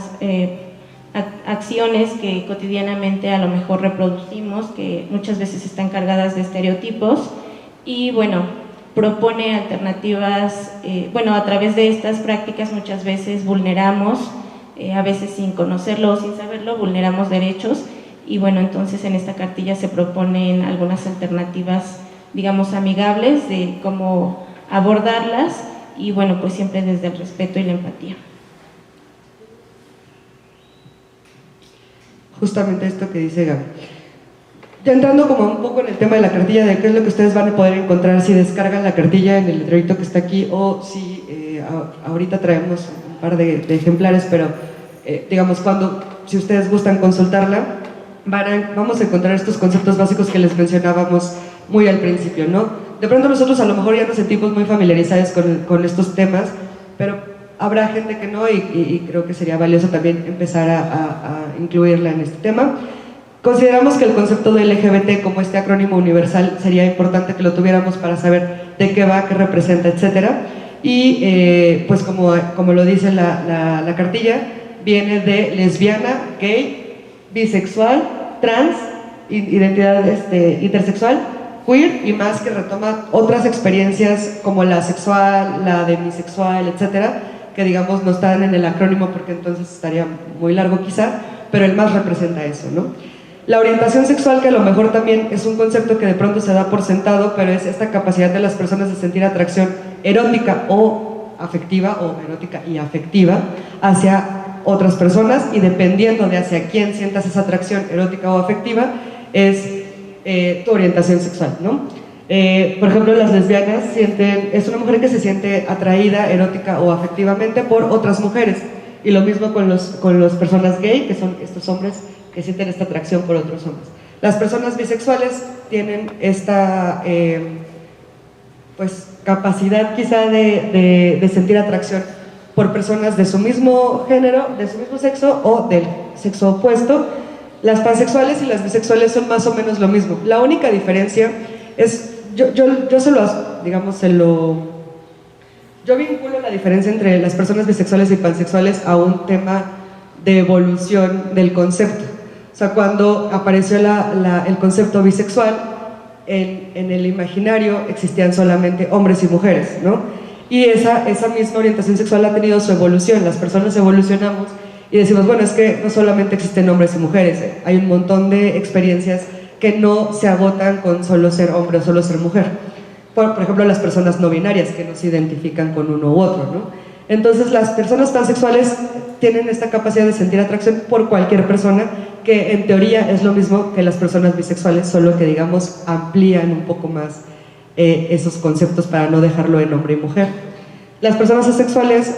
acciones que cotidianamente a lo mejor reproducimos, que muchas veces están cargadas de estereotipos, y bueno, propone alternativas. Bueno, a través de estas prácticas muchas veces vulneramos, a veces sin conocerlo o sin saberlo, vulneramos derechos, y bueno, entonces en esta cartilla se proponen algunas alternativas, digamos, amigables de cómo abordarlas, y bueno, pues siempre desde el respeto y la empatía. Justamente esto que dice Gaby. Ya entrando como un poco en el tema de la cartilla, de qué es lo que ustedes van a poder encontrar si descargan la cartilla en el letrerito que está aquí, o si ahorita traemos un par de ejemplares, pero digamos, si ustedes gustan consultarla, vamos a encontrar estos conceptos básicos que les mencionábamos muy al principio, ¿no? De pronto nosotros a lo mejor ya nos sentimos muy familiarizados con estos temas, pero habrá gente que no, y creo que sería valioso también empezar a incluirla en este tema. Consideramos que el concepto de LGBT como este acrónimo universal sería importante que lo tuviéramos para saber de qué va, qué representa, etcétera. Y pues como lo dice la cartilla, viene de lesbiana, gay, bisexual, trans, identidad intersexual, queer, y más, que retoma otras experiencias como la sexual, la demisexual, etcétera, que digamos no están en el acrónimo porque entonces estaría muy largo quizá, pero el más representa eso, ¿no? La orientación sexual, que a lo mejor también es un concepto que de pronto se da por sentado, pero es esta capacidad de las personas de sentir atracción erótica o afectiva, o erótica y afectiva, hacia otras personas, y dependiendo de hacia quién sientas esa atracción erótica o afectiva, es tu orientación sexual, ¿no? Por ejemplo, las lesbianas es una mujer que se siente atraída erótica o afectivamente por otras mujeres, y lo mismo con las personas gay, que son estos hombres que sienten esta atracción por otros hombres. Las personas bisexuales tienen esta pues capacidad quizá de sentir atracción por personas de su mismo género, de su mismo sexo o del sexo opuesto. Las pansexuales y las bisexuales son más o menos lo mismo. La única diferencia es, yo vinculo la diferencia entre las personas bisexuales y pansexuales a un tema de evolución del concepto. O sea, cuando apareció el concepto bisexual, en el imaginario existían solamente hombres y mujeres, ¿no? Y esa misma orientación sexual ha tenido su evolución. Las personas evolucionamos y decimos, bueno, es que no solamente existen hombres y mujeres, hay un montón de experiencias que no se agotan con solo ser hombre o solo ser mujer. Por ejemplo, las personas no binarias, que no se identifican con uno u otro, ¿no? Entonces, las personas pansexuales tienen esta capacidad de sentir atracción por cualquier persona, que en teoría es lo mismo que las personas bisexuales, solo que, digamos, amplían un poco más esos conceptos para no dejarlo en hombre y mujer. Las personas asexuales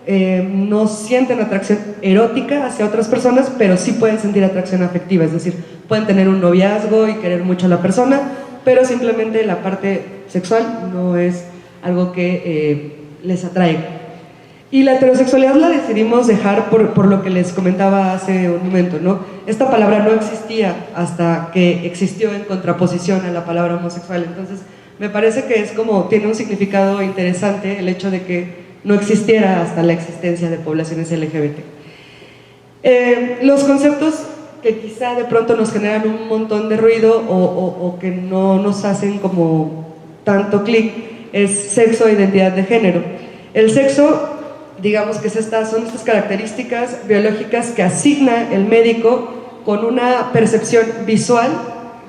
no sienten atracción erótica hacia otras personas, pero sí pueden sentir atracción afectiva, es decir, pueden tener un noviazgo y querer mucho a la persona, pero simplemente la parte sexual no es algo que les atraiga. Y la heterosexualidad la decidimos dejar por lo que les comentaba hace un momento, ¿no? Esta palabra no existía hasta que existió en contraposición a la palabra homosexual. Entonces, me parece que tiene un significado interesante el hecho de que no existiera hasta la existencia de poblaciones LGBT. Los conceptos que quizá de pronto nos generan un montón de ruido o que no nos hacen como tanto clic es sexo e identidad de género. El sexo, digamos que son estas características biológicas que asigna el médico con una percepción visual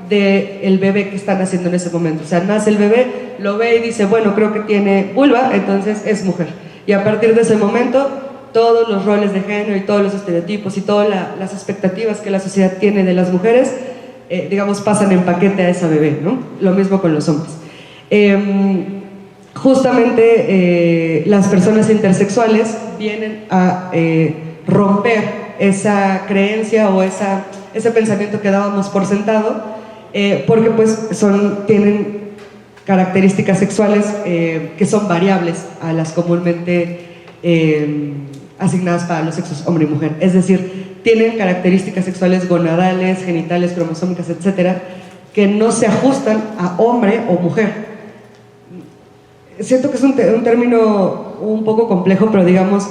del bebé que están haciendo en ese momento. O sea, nace el bebé, lo ve y dice, bueno, creo que tiene vulva, entonces es mujer. Y a partir de ese momento, todos los roles de género y todos los estereotipos y todas las expectativas que la sociedad tiene de las mujeres, digamos, pasan en paquete a esa bebé, ¿no? Lo mismo con los hombres. Justamente las personas intersexuales vienen a romper esa creencia o ese pensamiento que dábamos por sentado, porque pues tienen características sexuales que son variables a las comúnmente asignadas para los sexos hombre y mujer. Es decir, tienen características sexuales gonadales, genitales, cromosómicas, etcétera, que no se ajustan a hombre o mujer. Siento que es un término un poco complejo, pero digamos,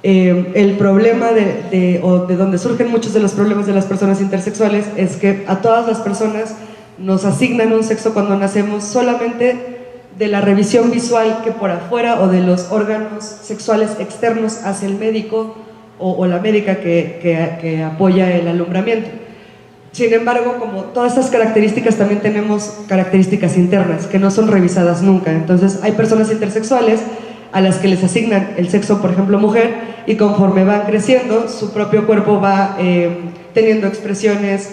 el problema o de donde surgen muchos de los problemas de las personas intersexuales es que a todas las personas nos asignan un sexo cuando nacemos solamente de la revisión visual que por afuera o de los órganos sexuales externos hace el médico o la médica que apoya el alumbramiento. Sin embargo, como todas estas características, también tenemos características internas que no son revisadas nunca. Entonces hay personas intersexuales a las que les asignan el sexo, por ejemplo, mujer, y conforme van creciendo, su propio cuerpo va teniendo expresiones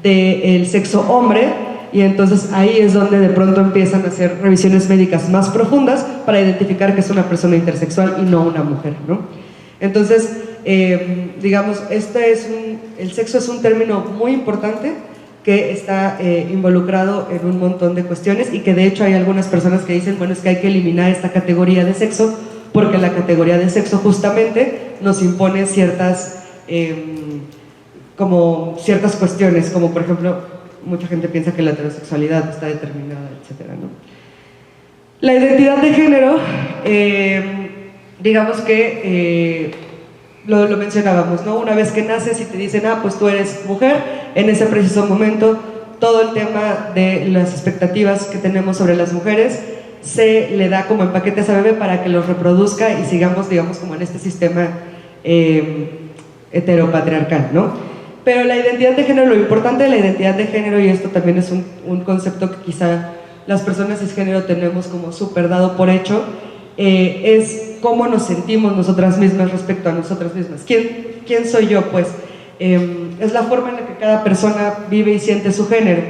del sexo hombre, y entonces ahí es donde de pronto empiezan a hacer revisiones médicas más profundas para identificar que es una persona intersexual y no una mujer, ¿no? Entonces, digamos, el sexo es un término muy importante que está involucrado en un montón de cuestiones, y que de hecho hay algunas personas que dicen, bueno, es que hay que eliminar esta categoría de sexo porque la categoría de sexo justamente nos impone ciertas cuestiones, como por ejemplo, mucha gente piensa que la heterosexualidad está determinada, etcétera, ¿no? La identidad de género, digamos que lo mencionábamos, ¿no? Una vez que naces y te dicen, pues tú eres mujer, en ese preciso momento todo el tema de las expectativas que tenemos sobre las mujeres se le da como en paquete a esa bebé para que los reproduzca y sigamos, digamos, como en este sistema heteropatriarcal, ¿no? Pero la identidad de género, lo importante de la identidad de género, y esto también es un concepto que quizá las personas cisgénero tenemos como súper dado por hecho, es cómo nos sentimos nosotras mismas respecto a nosotras mismas. ¿Quién soy yo? Pues es la forma en la que cada persona vive y siente su género.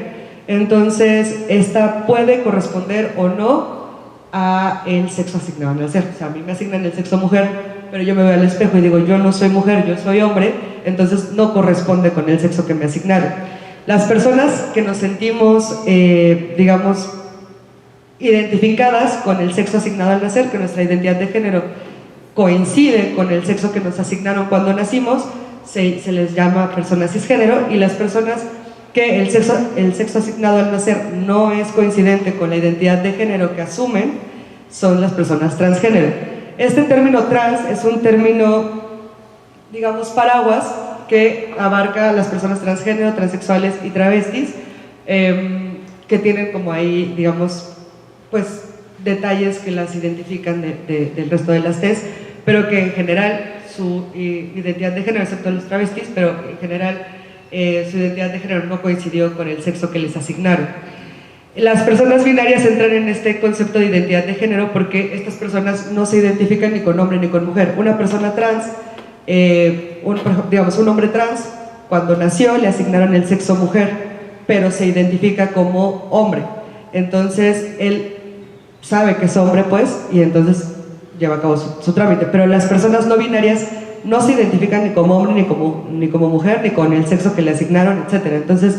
Entonces, esta puede corresponder o no a el sexo asignado al nacer. O sea, a mí me asignan el sexo mujer, pero yo me veo al espejo y digo, yo no soy mujer, yo soy hombre, entonces no corresponde con el sexo que me asignaron. Las personas que nos sentimos, digamos, identificadas con el sexo asignado al nacer, que nuestra identidad de género coincide con el sexo que nos asignaron cuando nacimos, se les llama personas cisgénero, y las personas que el sexo asignado al nacer no es coincidente con la identidad de género que asumen, son las personas transgénero. Este término trans es un término, digamos, paraguas, que abarca a las personas transgénero, transexuales y travestis, que tienen como ahí, digamos, pues detalles que las identifican del resto de las TES, pero que en general su identidad de género, excepto los travestis, pero en general su identidad de género no coincidió con el sexo que les asignaron. Las personas binarias entran en este concepto de identidad de género porque estas personas no se identifican ni con hombre ni con mujer. Una persona trans, digamos un hombre trans, cuando nació le asignaron el sexo mujer, pero se identifica como hombre. Entonces él sabe que es hombre, pues, y entonces lleva a cabo su trámite. Pero las personas no binarias no se identifican ni como hombre, ni como mujer, ni con el sexo que le asignaron, etc. Entonces,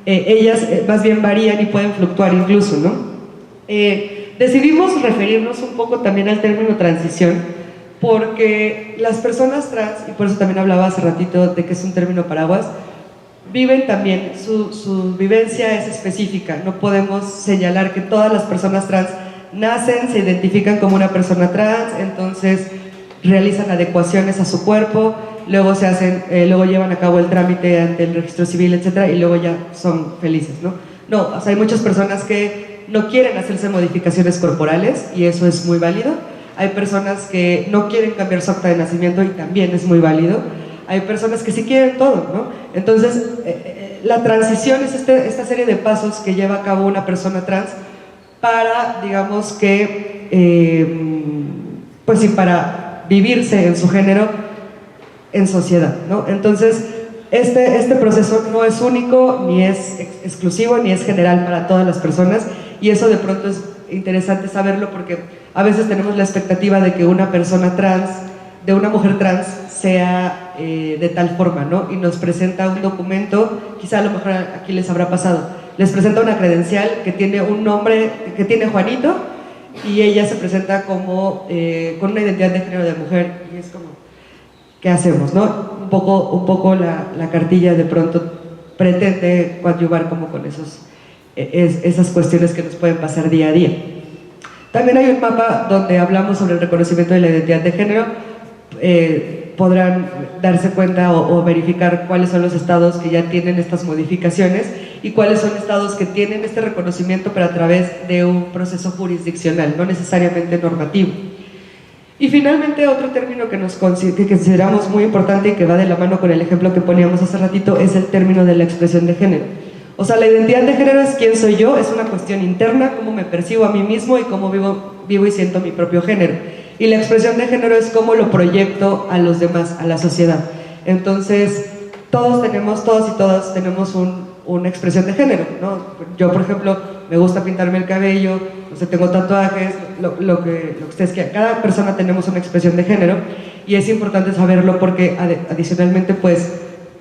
ellas más bien varían y pueden fluctuar incluso, ¿no? Decidimos referirnos un poco también al término transición, porque las personas trans, y por eso también hablaba hace ratito de que es un término paraguas, viven también, su vivencia es específica. No podemos señalar que todas las personas trans nacen, se identifican como una persona trans, entonces realizan adecuaciones a su cuerpo, luego luego llevan a cabo el trámite ante el registro civil, etcétera, y luego ya son felices, ¿no? No, o sea, hay muchas personas que no quieren hacerse modificaciones corporales y eso es muy válido. Hay personas que no quieren cambiar su acta de nacimiento y también es muy válido. Hay personas que sí quieren todo, ¿no? Entonces, la transición es esta serie de pasos que lleva a cabo una persona trans para, digamos que, pues sí, para vivirse en su género en sociedad, ¿no? Entonces, este proceso no es único, ni es exclusivo, ni es general para todas las personas, y eso de pronto es interesante saberlo porque a veces tenemos la expectativa de que una persona trans, de una mujer trans, sea de tal forma, ¿no? Y nos presenta un documento, quizá a lo mejor aquí les habrá pasado, les presenta una credencial que tiene un nombre, que tiene Juanito, y ella se presenta como con una identidad de género de mujer, y es como, ¿qué hacemos, no? Un poco la cartilla de pronto pretende coadyuvar como con esas cuestiones que nos pueden pasar día a día. También hay un mapa donde hablamos sobre el reconocimiento de la identidad de género. Podrán darse cuenta o verificar cuáles son los estados que ya tienen estas modificaciones y cuáles son estados que tienen este reconocimiento, pero a través de un proceso jurisdiccional, no necesariamente normativo. Y finalmente, otro término que consideramos muy importante y que va de la mano con el ejemplo que poníamos hace ratito es el término de la expresión de género. O sea, la identidad de género es quién soy yo, es una cuestión interna, cómo me percibo a mí mismo y cómo vivo y siento mi propio género. Y la expresión de género es cómo lo proyecto a los demás, a la sociedad. Entonces, todos y todas tenemos una expresión de género, ¿no? Yo, por ejemplo, me gusta pintarme el cabello, o sea, tengo tatuajes, lo que ustedes quieran. Cada persona tenemos una expresión de género y es importante saberlo porque adicionalmente, pues,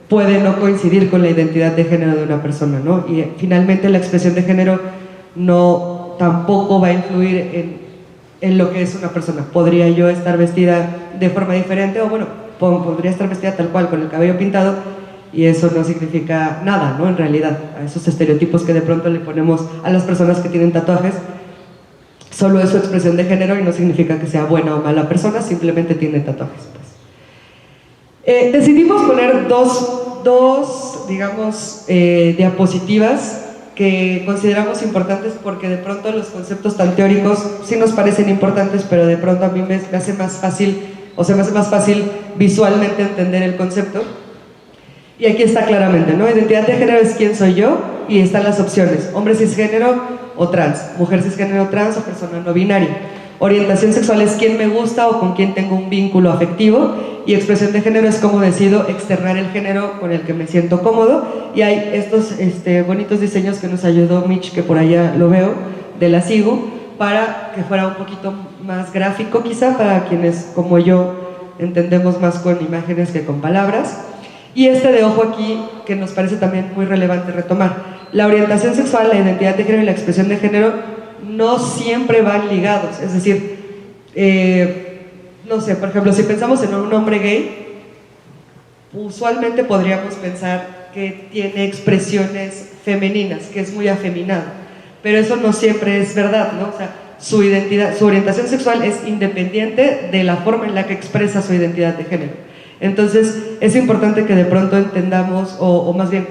puede no coincidir con la identidad de género de una persona, ¿no? Y finalmente la expresión de género tampoco va a influir en lo que es una persona. Podría yo estar vestida de forma diferente, o bueno, podría estar vestida tal cual, con el cabello pintado, y eso no significa nada, ¿no? En realidad, a esos estereotipos que de pronto le ponemos a las personas que tienen tatuajes, solo es su expresión de género y no significa que sea buena o mala persona, simplemente tiene tatuajes, pues. Decidimos poner dos digamos, diapositivas que consideramos importantes porque de pronto los conceptos tan teóricos sí nos parecen importantes, pero de pronto a mí me hace más fácil, o sea, me hace más fácil visualmente entender el concepto. Y aquí está claramente, ¿no? Identidad de género es quién soy yo, y están las opciones: hombre cisgénero o trans, mujer cisgénero trans o persona no binaria. Orientación sexual es quién me gusta o con quién tengo un vínculo afectivo, y expresión de género es cómo decido externar el género con el que me siento cómodo. Y hay estos bonitos diseños que nos ayudó Mitch, que por allá lo veo, de la SIGU, para que fuera un poquito más gráfico quizá, para quienes como yo entendemos más con imágenes que con palabras. Y de ojo aquí, que nos parece también muy relevante retomar: la orientación sexual, la identidad de género y la expresión de género no siempre van ligados. Es decir, no sé, por ejemplo, si pensamos en un hombre gay, usualmente podríamos pensar que tiene expresiones femeninas, que es muy afeminado, pero eso no siempre es verdad, ¿no? O sea, su orientación sexual es independiente de la forma en la que expresa su identidad de género. Entonces, es importante que de pronto entendamos, o más bien,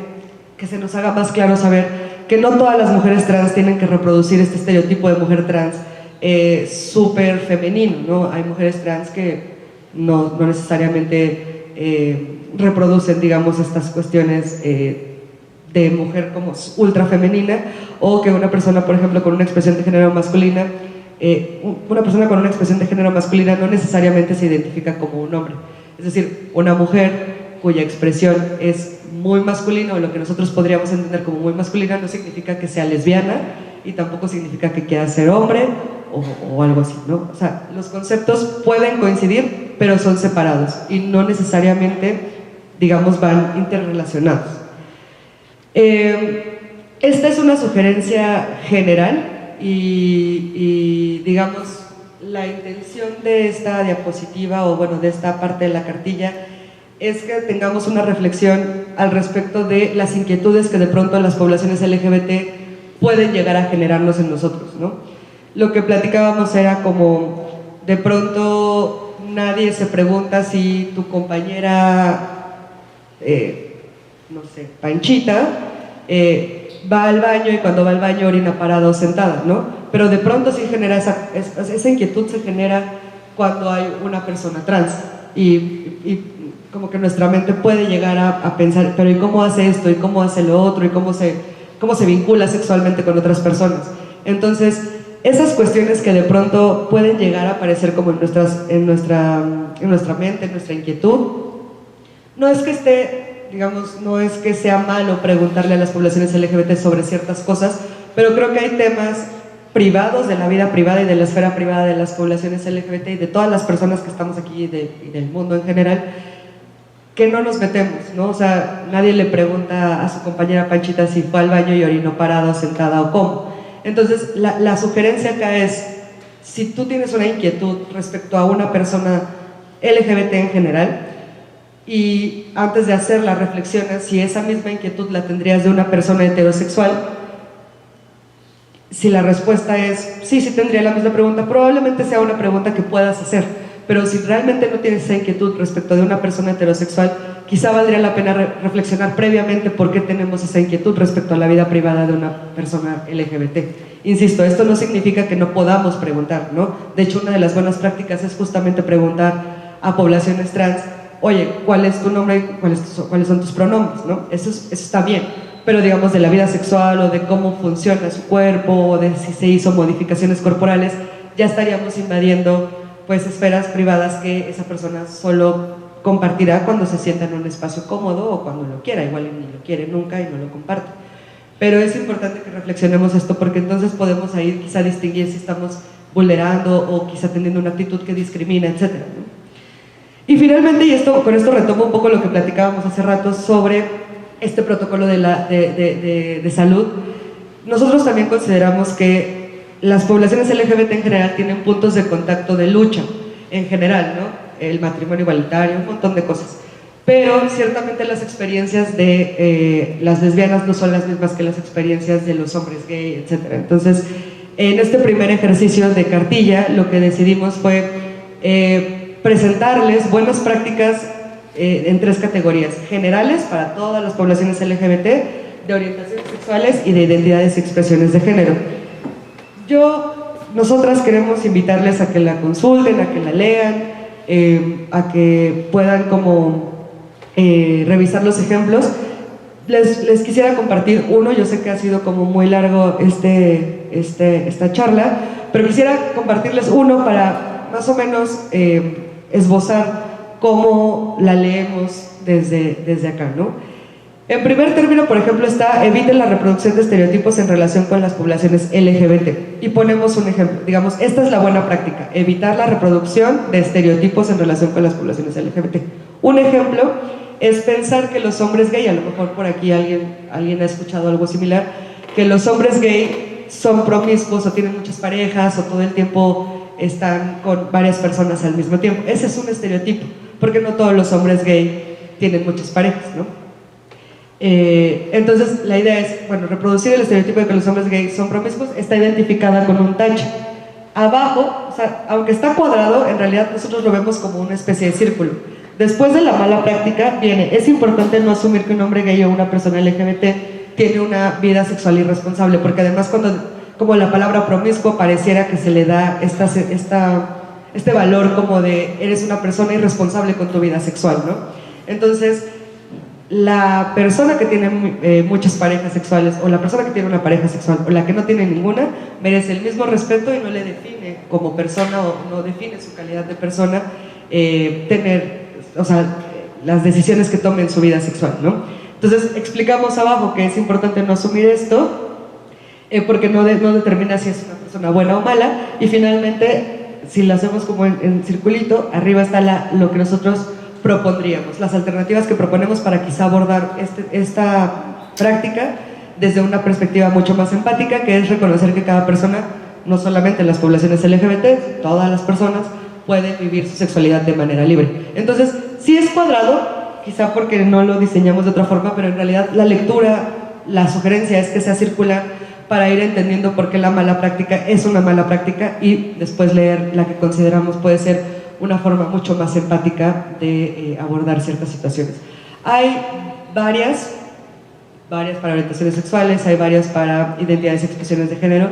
que se nos haga más claro saber que no todas las mujeres trans tienen que reproducir este estereotipo de mujer trans súper femenino, ¿no? Hay mujeres trans que no necesariamente reproducen, digamos, estas cuestiones de mujer como ultra femenina, o que una persona, por ejemplo, con una expresión de género masculina, una persona con una expresión de género masculina no necesariamente se identifica como un hombre. Es decir, una mujer cuya expresión es muy masculina, o lo que nosotros podríamos entender como muy masculina, no significa que sea lesbiana y tampoco significa que quiera ser hombre o algo así, ¿no? O sea, los conceptos pueden coincidir, pero son separados y no necesariamente, digamos, van interrelacionados. Esta es una sugerencia general y digamos, la intención de esta diapositiva, o bueno, de esta parte de la cartilla, es que tengamos una reflexión al respecto de las inquietudes que de pronto las poblaciones LGBT pueden llegar a generarnos en nosotros, ¿no? Lo que platicábamos era como, de pronto nadie se pregunta si tu compañera, no sé, Panchita, va al baño y cuando va al baño orina parada o sentada, ¿no? Pero de pronto sí genera esa inquietud, se genera cuando hay una persona trans y como que nuestra mente puede llegar a pensar, pero ¿y cómo hace esto? ¿Y cómo hace lo otro? ¿Y cómo se vincula sexualmente con otras personas? Entonces, esas cuestiones que de pronto pueden llegar a aparecer como en nuestra mente, en nuestra inquietud, no es que esté, digamos, no es que sea malo preguntarle a las poblaciones LGBT sobre ciertas cosas, pero creo que hay temas privados de la vida privada y de la esfera privada de las poblaciones LGBT y de todas las personas que estamos aquí y del mundo en general, que no nos metemos, ¿no? O sea, nadie le pregunta a su compañera Panchita si fue al baño y orinó parada o sentada o cómo. Entonces, la sugerencia acá es, si tú tienes una inquietud respecto a una persona LGBT en general, y antes de hacerla reflexionas si esa misma inquietud la tendrías de una persona heterosexual. Si la respuesta es sí, sí tendría la misma pregunta, probablemente sea una pregunta que puedas hacer, pero si realmente no tienes esa inquietud respecto de una persona heterosexual, quizá valdría la pena reflexionar previamente por qué tenemos esa inquietud respecto a la vida privada de una persona LGBT. Insisto, esto no significa que no podamos preguntar, ¿no? De hecho, una de las buenas prácticas es justamente preguntar a poblaciones trans, oye, ¿cuál es tu nombre? ¿Cuáles son tus pronombres? ¿No? Eso está bien, pero digamos de la vida sexual o de cómo funciona su cuerpo o de si se hizo modificaciones corporales, ya estaríamos invadiendo pues esferas privadas que esa persona solo compartirá cuando se sienta en un espacio cómodo o cuando lo quiera, igual ni lo quiere nunca y no lo comparte. Pero es importante que reflexionemos esto porque entonces podemos ahí quizá distinguir si estamos vulnerando o quizá teniendo una actitud que discrimina, etc., ¿no? Y finalmente, y con esto retomo un poco lo que platicábamos hace rato sobre este protocolo de salud, nosotros también consideramos que las poblaciones LGBT en general tienen puntos de contacto de lucha, en general, ¿no? El matrimonio igualitario, un montón de cosas. Pero ciertamente las experiencias de las lesbianas no son las mismas que las experiencias de los hombres gay, etc. Entonces, en este primer ejercicio de cartilla, lo que decidimos fue presentarles buenas prácticas en 3 categorías: generales para todas las poblaciones LGBT, de orientaciones sexuales y de identidades y expresiones de género. Nosotras queremos invitarles a que la consulten, a que la lean, a que puedan como revisar los ejemplos. Les quisiera compartir uno, yo sé que ha sido como muy largo esta charla, pero quisiera compartirles uno para más o menos esbozar cómo la leemos desde acá, ¿no? En primer término, por ejemplo, está: eviten la reproducción de estereotipos en relación con las poblaciones LGBT. Y ponemos un ejemplo, digamos, esta es la buena práctica: evitar la reproducción de estereotipos en relación con las poblaciones LGBT. Un ejemplo es pensar que los hombres gay, a lo mejor por aquí alguien ha escuchado algo similar, que los hombres gay son promiscuos o tienen muchas parejas o todo el tiempo están con varias personas al mismo tiempo. Ese es un estereotipo, porque no todos los hombres gay tienen muchas parejas, ¿no? Entonces la idea es, bueno, reproducir el estereotipo de que los hombres gays son promiscuos está identificada con un tache. Abajo, o sea, aunque está cuadrado, en realidad nosotros lo vemos como una especie de círculo. Después de la mala práctica viene: es importante no asumir que un hombre gay o una persona LGBT tiene una vida sexual irresponsable, porque además como la palabra promiscuo pareciera que se le da este valor como de eres una persona irresponsable con tu vida sexual, ¿no? Entonces, la persona que tiene muchas parejas sexuales, o la persona que tiene una pareja sexual, o la que no tiene ninguna, merece el mismo respeto y no le define como persona o no define su calidad de persona las decisiones que tome en su vida sexual, ¿no? Entonces explicamos abajo que es importante no asumir esto porque no determina si es una persona buena o mala. Y finalmente, si lo hacemos como en circulito, arriba está lo que nosotros propondríamos, las alternativas que proponemos para quizá abordar esta práctica desde una perspectiva mucho más empática, que es reconocer que cada persona, no solamente las poblaciones LGBT, todas las personas pueden vivir su sexualidad de manera libre. Entonces, sí es cuadrado, quizá porque no lo diseñamos de otra forma, pero en realidad la lectura, la sugerencia es que sea circular para ir entendiendo por qué la mala práctica es una mala práctica y después leer la que consideramos puede ser una forma mucho más empática de abordar ciertas situaciones. Hay varias para orientaciones sexuales, hay varias para identidades y expresiones de género.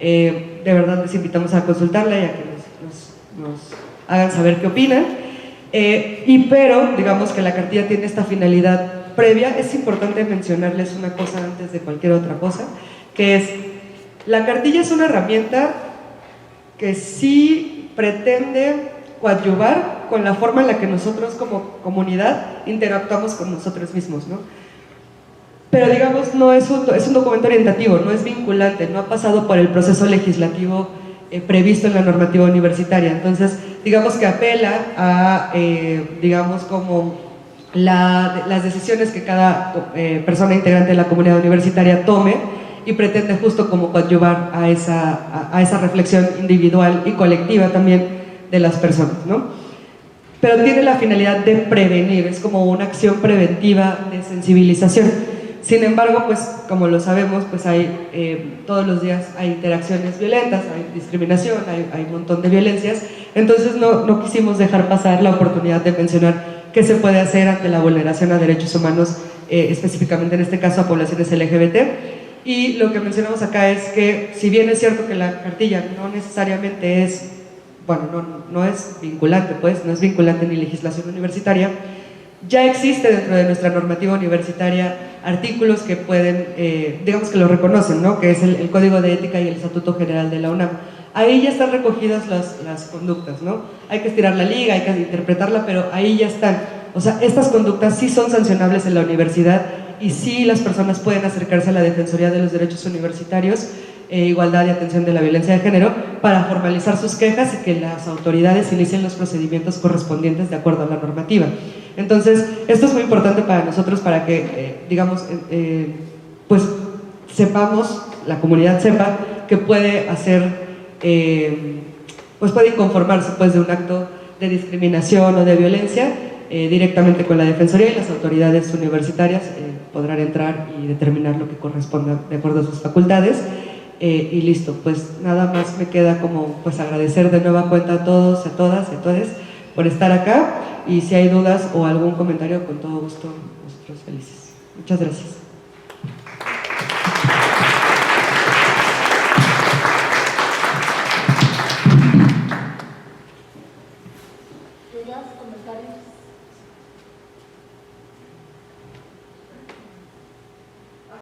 De verdad les invitamos a consultarla y a que nos hagan saber qué opinan. Pero digamos que la cartilla tiene esta finalidad previa. Es importante mencionarles una cosa antes de cualquier otra cosa, que es, la cartilla es una herramienta que sí pretende coadyuvar con la forma en la que nosotros como comunidad interactuamos con nosotros mismos, ¿no? Pero digamos, es un documento orientativo, no es vinculante, no ha pasado por el proceso legislativo previsto en la normativa universitaria. Entonces, digamos que apela a, digamos, como las decisiones que cada persona integrante de la comunidad universitaria tome, y pretende justo como coadyuvar a esa reflexión individual y colectiva también de las personas, ¿no? Pero tiene la finalidad de prevenir, es como una acción preventiva de sensibilización. Sin embargo, pues como lo sabemos, pues hay todos los días hay interacciones violentas, hay discriminación, hay un montón de violencias. Entonces no quisimos dejar pasar la oportunidad de mencionar qué se puede hacer ante la vulneración a derechos humanos, específicamente en este caso a poblaciones LGBT. Y lo que mencionamos acá es que, si bien es cierto que la cartilla no necesariamente es, bueno, no es vinculante, pues, no es vinculante ni legislación universitaria, ya existe dentro de nuestra normativa universitaria artículos que pueden, digamos que lo reconocen, ¿no? Que es el Código de Ética y el Estatuto General de la UNAM. Ahí ya están recogidas las conductas, ¿no? Hay que estirar la liga, hay que interpretarla, pero ahí ya están. O sea, estas conductas sí son sancionables en la universidad, y sí las personas pueden acercarse a la Defensoría de los Derechos Universitarios, Igualdad y Atención de la Violencia de Género, para formalizar sus quejas y que las autoridades inicien los procedimientos correspondientes de acuerdo a la normativa. Entonces, esto es muy importante para nosotros, para que, digamos, pues sepamos, la comunidad sepa que puede hacer, pues puede inconformarse pues de un acto de discriminación o de violencia directamente con la Defensoría, y las autoridades universitarias podrán entrar y determinar lo que corresponda de acuerdo a sus facultades. Y listo, pues nada más me queda como pues agradecer de nueva cuenta a todos, a todas y a todos por estar acá, y si hay dudas o algún comentario, con todo gusto, nosotros felices. Muchas gracias. ¿Dudas, comentarios?